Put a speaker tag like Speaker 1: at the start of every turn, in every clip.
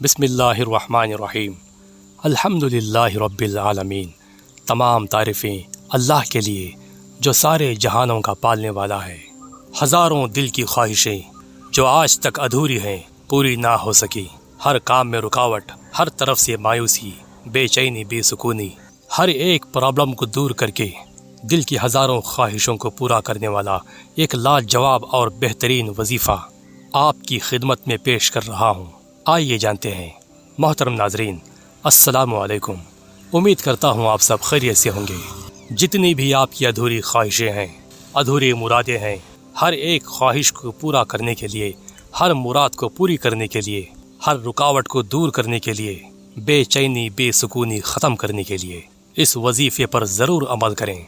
Speaker 1: بسم اللہ الرحمن الرحیم۔ الحمدللہ رب العالمین۔ تمام تعریفیں اللہ کے لیے جو سارے جہانوں کا پالنے والا ہے۔ ہزاروں دل کی خواہشیں جو آج تک ادھوری ہیں پوری نہ ہو سکی، ہر کام میں رکاوٹ، ہر طرف سے مایوسی، بے چینی، بے سکونی، ہر ایک پرابلم کو دور کر کے دل کی ہزاروں خواہشوں کو پورا کرنے والا ایک لاجواب اور بہترین وظیفہ آپ کی خدمت میں پیش کر رہا ہوں۔ آئیے جانتے ہیں۔ محترم ناظرین، السلام علیکم۔ امید کرتا ہوں آپ سب خیریت سے ہوں گے۔ جتنی بھی آپ کی ادھوری خواہشیں ہیں، ادھوری مرادیں ہیں، ہر ایک خواہش کو پورا کرنے کے لیے، ہر مراد کو پوری کرنے کے لیے، ہر رکاوٹ کو دور کرنے کے لیے، بے چینی، بے سکونی ختم کرنے کے لیے اس وظیفے پر ضرور عمل کریں۔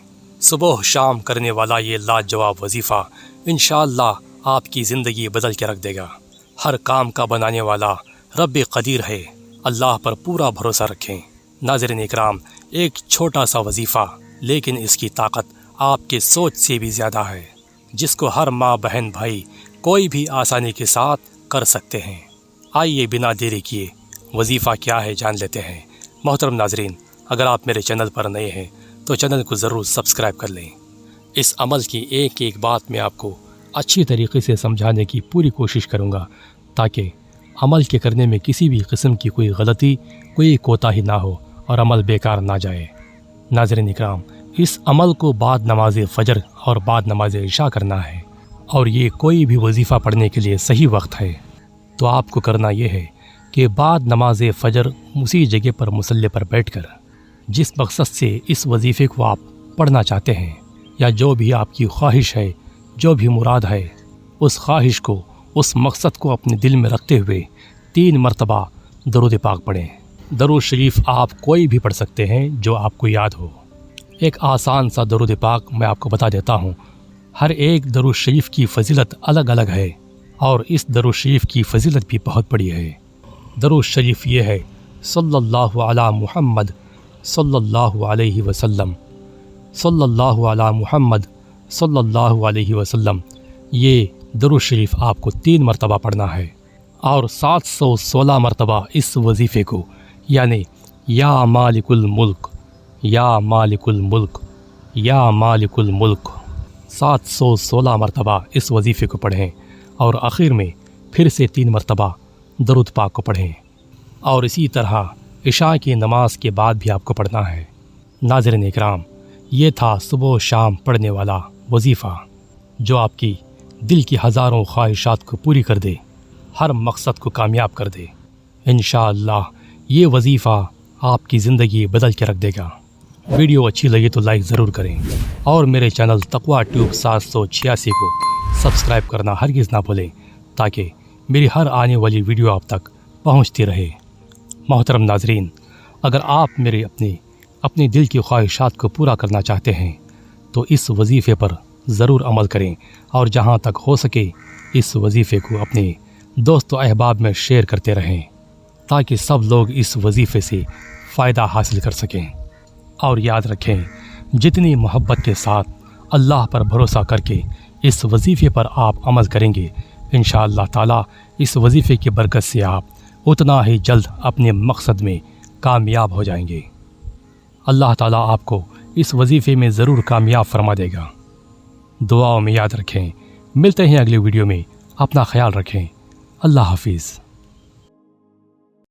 Speaker 1: صبح شام کرنے والا یہ لاجواب وظیفہ انشاءاللہ آپ کی زندگی بدل کے رکھ دے گا۔ ہر کام کا بنانے والا رب قدیر ہے، اللہ پر پورا بھروسہ رکھیں۔ ناظرین اکرام، ایک چھوٹا سا وظیفہ لیکن اس کی طاقت آپ کے سوچ سے بھی زیادہ ہے، جس کو ہر ماں، بہن، بھائی کوئی بھی آسانی کے ساتھ کر سکتے ہیں۔ آئیے بنا دیری کیے وظیفہ کیا ہے جان لیتے ہیں۔ محترم ناظرین، اگر آپ میرے چینل پر نئے ہیں تو چینل کو ضرور سبسکرائب کر لیں۔ اس عمل کی ایک ایک بات میں آپ کو اچھی طریقے سے سمجھانے کی پوری کوشش کروں گا تاکہ عمل کے کرنے میں کسی بھی قسم کی کوئی غلطی، کوئی کوتاہی نہ ہو اور عمل بیکار نہ جائے۔ ناظرین اکرام، اس عمل کو بعد نماز فجر اور بعد نماز عشاء کرنا ہے، اور یہ کوئی بھی وظیفہ پڑھنے کے لیے صحیح وقت ہے۔ تو آپ کو کرنا یہ ہے کہ بعد نماز فجر اسی جگہ پر مصلی پر بیٹھ کر جس مقصد سے اس وظیفے کو آپ پڑھنا چاہتے ہیں، یا جو بھی آپ کی خواہش ہے، جو بھی مراد ہے، اس خواہش کو، اس مقصد کو اپنے دل میں رکھتے ہوئے 3 مرتبہ درود پاک پڑھیں۔ درود شریف آپ کوئی بھی پڑھ سکتے ہیں جو آپ کو یاد ہو۔ ایک آسان سا درود پاک میں آپ کو بتا دیتا ہوں۔ ہر ایک درود شریف کی فضیلت الگ الگ ہے، اور اس درود شریف کی فضیلت بھی بہت بڑی ہے۔ درود شریف یہ ہے: صلی اللہ علی محمد صلی اللہ علیہ وسلم، صلی اللہ علی محمد صلی اللہ علیہ وسلم۔ یہ درود شریف آپ کو 3 مرتبہ پڑھنا ہے، اور 716 مرتبہ اس وظیفے کو، یعنی یا مالک الملک، یا مالک الملک، یا مالک الملک، 716 مرتبہ اس وظیفے کو پڑھیں، اور آخر میں پھر سے 3 مرتبہ درود پاک کو پڑھیں، اور اسی طرح عشاء کی نماز کے بعد بھی آپ کو پڑھنا ہے۔ ناظرین اکرام، یہ تھا صبح و شام پڑھنے والا وظیفہ جو آپ کی دل کی ہزاروں خواہشات کو پوری کر دے، ہر مقصد کو کامیاب کر دے۔ انشاءاللہ یہ وظیفہ آپ کی زندگی بدل کے رکھ دے گا۔ ویڈیو اچھی لگی تو لائک ضرور کریں، اور میرے چینل تقویٰ ٹیوب 786 کو سبسکرائب کرنا ہرگز نہ بھولیں تاکہ میری ہر آنے والی ویڈیو آپ تک پہنچتی رہے۔ محترم ناظرین، اگر آپ میرے اپنے دل کی خواہشات کو پورا کرنا چاہتے ہیں تو اس وظیفے پر ضرور عمل کریں، اور جہاں تک ہو سکے اس وظیفے کو اپنے دوست و احباب میں شیئر کرتے رہیں تاکہ سب لوگ اس وظیفے سے فائدہ حاصل کر سکیں۔ اور یاد رکھیں، جتنی محبت کے ساتھ اللہ پر بھروسہ کر کے اس وظیفے پر آپ عمل کریں گے، انشاءاللہ تعالیٰ اس وظیفے کی برکت سے آپ اتنا ہی جلد اپنے مقصد میں کامیاب ہو جائیں گے۔ اللہ تعالیٰ آپ کو اس وظیفے میں ضرور کامیاب فرما دے گا۔ دعاؤں میں یاد رکھیں۔ ملتے ہیں اگلی ویڈیو میں۔ اپنا خیال رکھیں۔ اللہ حافظ۔